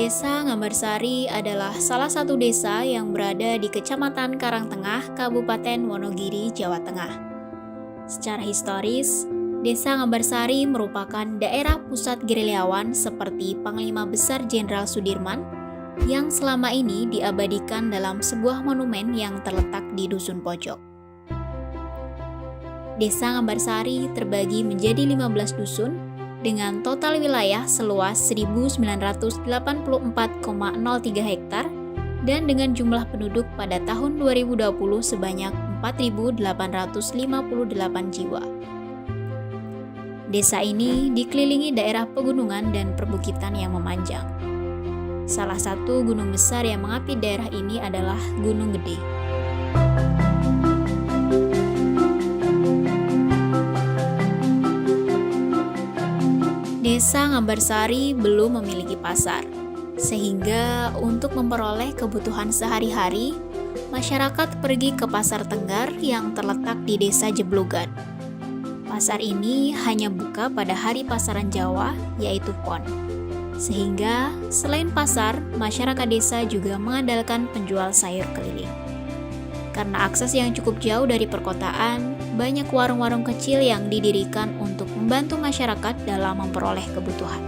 Desa Ngambarsari adalah salah satu desa yang berada di Kecamatan Karangtengah, Kabupaten Wonogiri, Jawa Tengah. Secara historis, Desa Ngambarsari merupakan daerah pusat gerilyawan seperti Panglima Besar Jenderal Sudirman yang selama ini diabadikan dalam sebuah monumen yang terletak di Dusun Pojok. Desa Ngambarsari terbagi menjadi 15 dusun dengan total wilayah seluas 1984,03 hektar dan dengan jumlah penduduk pada tahun 2020 sebanyak 4.858 jiwa. Desa ini dikelilingi daerah pegunungan dan perbukitan yang memanjang. Salah satu gunung besar yang mengapit daerah ini adalah Gunung Gede. Desa Ngambarsari belum memiliki pasar, sehingga untuk memperoleh kebutuhan sehari-hari, masyarakat pergi ke Pasar Tenggar yang terletak di Desa Jeblogan. Pasar ini hanya buka pada hari pasaran Jawa, yaitu Pon. Sehingga selain pasar, masyarakat desa juga mengandalkan penjual sayur keliling. Karena akses yang cukup jauh dari perkotaan, banyak warung-warung kecil yang didirikan untuk membantu masyarakat dalam memperoleh kebutuhan.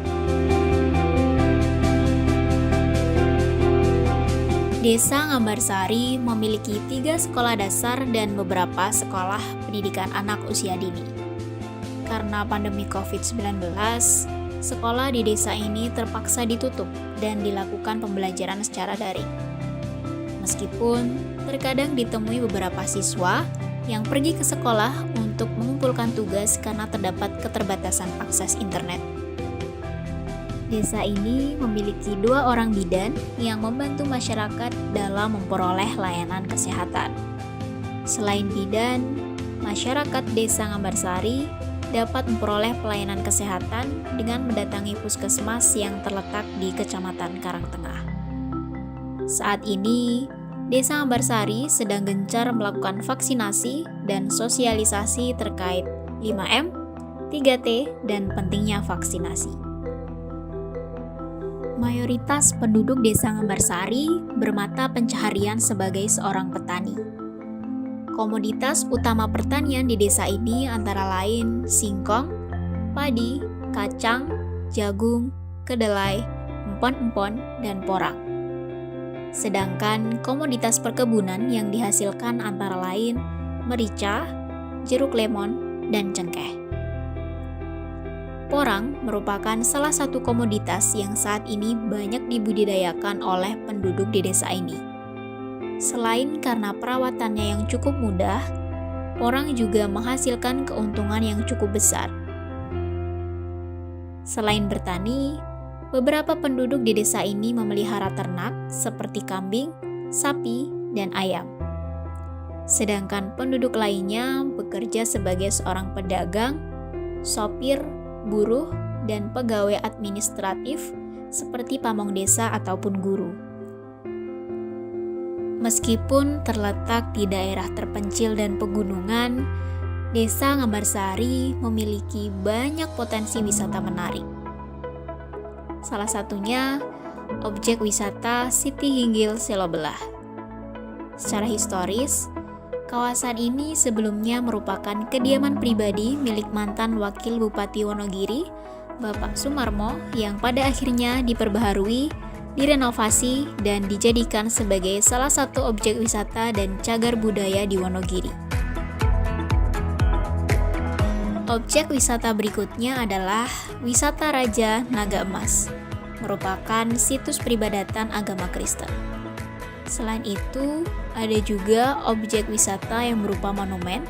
Desa Ngambarsari memiliki 3 sekolah dasar dan beberapa sekolah pendidikan anak usia dini. Karena pandemi COVID-19, sekolah di desa ini terpaksa ditutup dan dilakukan pembelajaran secara daring. Meskipun terkadang ditemui beberapa siswa yang pergi ke sekolah untuk mengumpulkan tugas karena terdapat keterbatasan akses internet. Desa ini memiliki 2 orang bidan yang membantu masyarakat dalam memperoleh layanan kesehatan. Selain bidan, masyarakat Desa Ngambarsari dapat memperoleh pelayanan kesehatan dengan mendatangi puskesmas yang terletak di Kecamatan Karangtengah. Saat ini, Desa Ngambarsari sedang gencar melakukan vaksinasi dan sosialisasi terkait 5M, 3T, dan pentingnya vaksinasi. Mayoritas penduduk Desa Ngambarsari bermata pencaharian sebagai seorang petani. Komoditas utama pertanian di desa ini antara lain singkong, padi, kacang, jagung, kedelai, empon-empon, dan porang. Sedangkan komoditas perkebunan yang dihasilkan antara lain merica, jeruk lemon, dan cengkeh. Porang merupakan salah satu komoditas yang saat ini banyak dibudidayakan oleh penduduk di desa ini. Selain karena perawatannya yang cukup mudah, porang juga menghasilkan keuntungan yang cukup besar. Selain bertani, beberapa penduduk di desa ini memelihara ternak seperti kambing, sapi, dan ayam. Sedangkan penduduk lainnya bekerja sebagai seorang pedagang, sopir, buruh, dan pegawai administratif seperti pamong desa ataupun guru. Meskipun terletak di daerah terpencil dan pegunungan, Desa Ngambarsari memiliki banyak potensi wisata menarik. Salah satunya, objek wisata Siti Hinggil Selobelah. Secara historis, kawasan ini sebelumnya merupakan kediaman pribadi milik mantan Wakil Bupati Wonogiri, Bapak Sumarmo, yang pada akhirnya diperbaharui, direnovasi, dan dijadikan sebagai salah satu objek wisata dan cagar budaya di Wonogiri. Objek wisata berikutnya adalah Wisata Raja Naga Emas, merupakan situs peribadatan agama Kristen. Selain itu, ada juga objek wisata yang berupa monumen,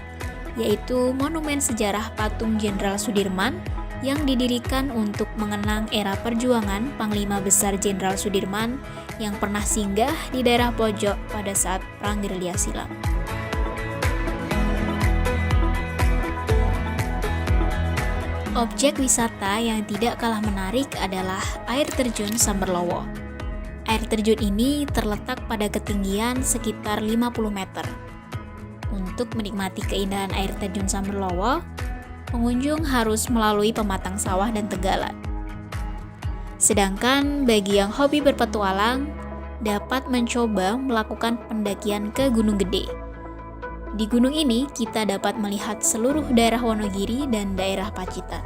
yaitu Monumen Sejarah Patung Jenderal Sudirman yang didirikan untuk mengenang era perjuangan Panglima Besar Jenderal Sudirman yang pernah singgah di daerah Pojok pada saat Perang Gerilya Silam. Objek wisata yang tidak kalah menarik adalah air terjun Samberlowo. Air terjun ini terletak pada ketinggian sekitar 50 meter. Untuk menikmati keindahan air terjun Samberlowo, pengunjung harus melalui pematang sawah dan tegalan. Sedangkan bagi yang hobi berpetualang, dapat mencoba melakukan pendakian ke Gunung Gede. Di gunung ini, kita dapat melihat seluruh daerah Wonogiri dan daerah Pacitan.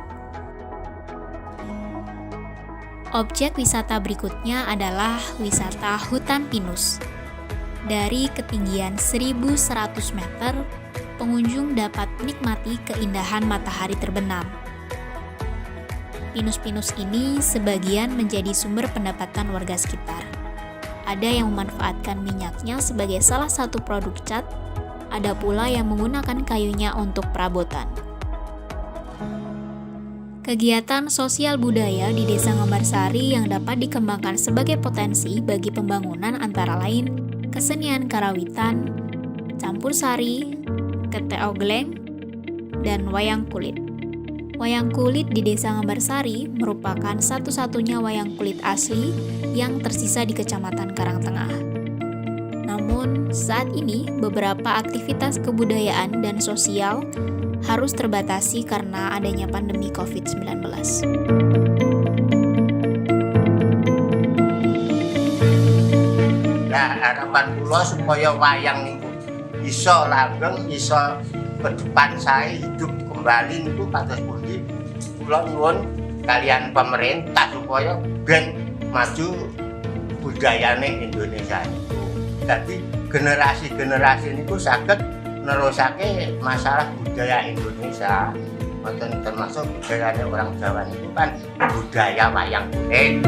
Objek wisata berikutnya adalah wisata hutan pinus. Dari ketinggian 1.100 meter, pengunjung dapat menikmati keindahan matahari terbenam. Pinus-pinus ini sebagian menjadi sumber pendapatan warga sekitar. Ada yang memanfaatkan minyaknya sebagai salah satu produk cat, ada pula yang menggunakan kayunya untuk perabotan. Kegiatan sosial budaya di Desa Ngambarsari yang dapat dikembangkan sebagai potensi bagi pembangunan antara lain kesenian karawitan, campur sari, keteogleng, dan wayang kulit. Wayang kulit di Desa Ngambarsari merupakan satu-satunya wayang kulit asli yang tersisa di Kecamatan Karangtengah. Namun, saat ini beberapa aktivitas kebudayaan dan sosial harus terbatasi karena adanya pandemi COVID-19. Nah, harapan kula supaya wayang niku iso langgeng, iso ke depan saya hidup kembali niku kados pundi. Kula nyuwun kalian pemerintah supaya ben maju budayane Indonesia niku. Jadi generasi-generasi niku saged nerusake masalah budaya Indonesia. Mboten termasuk budayane orang Jawa niku kan budaya wayang kulit.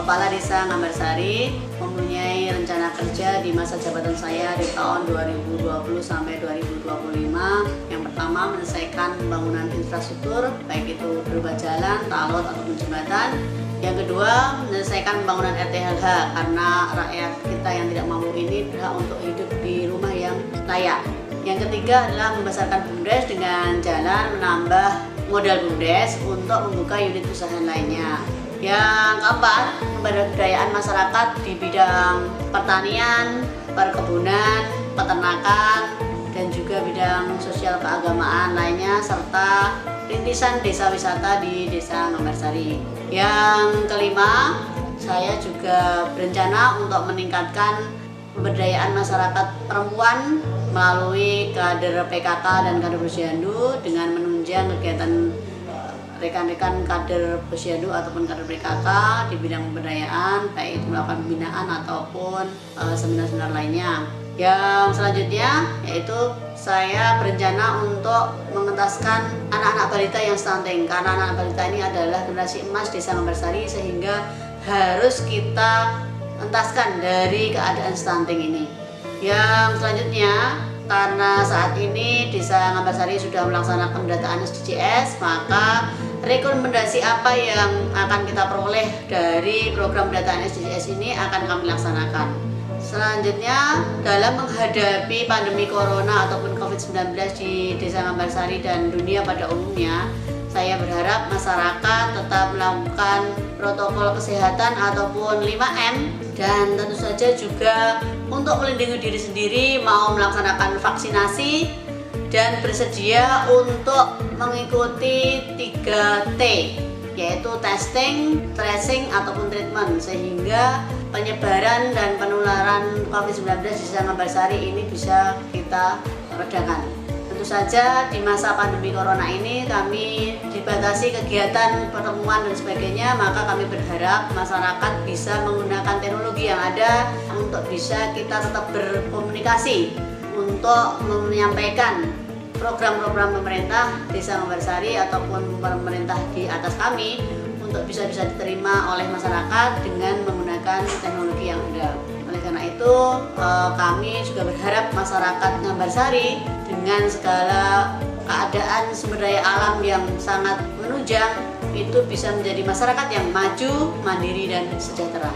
Kepala Desa Ngambarsari mempunyai rencana kerja di masa jabatan saya di tahun 2020 sampai 2025. Yang pertama, menyelesaikan pembangunan infrastruktur, baik itu berupa jalan, talot, ataupun jembatan. Yang kedua, menyelesaikan pembangunan RTHH karena rakyat kita yang tidak mampu ini berhak untuk hidup di rumah yang layak. Yang ketiga adalah membesarkan BUMDes dengan jalan menambah modal BUMDes untuk membuka unit usaha lainnya. Yang keempat, pemberdayaan masyarakat di bidang pertanian, perkebunan, peternakan, dan juga bidang sosial keagamaan lainnya, serta rintisan desa wisata di Desa Ngambarsari. Yang kelima, saya juga berencana untuk meningkatkan pemberdayaan masyarakat perempuan melalui kader PKK dan kader Posyandu dengan menunjang kegiatan rekan-rekan kader Posyandu ataupun kader PKK di bidang pemberdayaan, baik itu melakukan pembinaan ataupun seminar-seminar lainnya. Yang selanjutnya yaitu saya berencana untuk mengentaskan anak-anak balita yang stunting, karena anak-anak balita ini adalah generasi emas Desa Ngambarsari, sehingga harus kita entaskan dari keadaan stunting ini. Yang selanjutnya, karena saat ini Desa Ngambarsari sudah melaksanakan pendataan SDGs, maka rekomendasi apa yang akan kita peroleh dari program pendataan SDGs ini akan kami laksanakan. Selanjutnya, dalam menghadapi pandemi corona ataupun COVID-19 di Desa Ngambarsari dan dunia pada umumnya, saya berharap masyarakat tetap melakukan protokol kesehatan ataupun 5M, dan tentu saja juga untuk melindungi diri sendiri mau melaksanakan vaksinasi dan bersedia untuk mengikuti 3T, yaitu testing, tracing, ataupun treatment, sehingga penyebaran dan penularan COVID-19 di Desa Ngambarsari ini bisa kita redakan. Tentu saja di masa pandemi corona ini kami dibatasi kegiatan pertemuan dan sebagainya, maka kami berharap masyarakat bisa menggunakan teknologi yang ada untuk bisa kita tetap berkomunikasi untuk menyampaikan program-program pemerintah Desa Ngambarsari ataupun pemerintah di atas kami untuk bisa diterima oleh masyarakat dengan menggunakan teknologi yang ada. Oleh karena itu, kami juga berharap masyarakat Ngambarsari dengan segala keadaan sumber daya alam yang sangat menunjang itu bisa menjadi masyarakat yang maju, mandiri, dan sejahtera.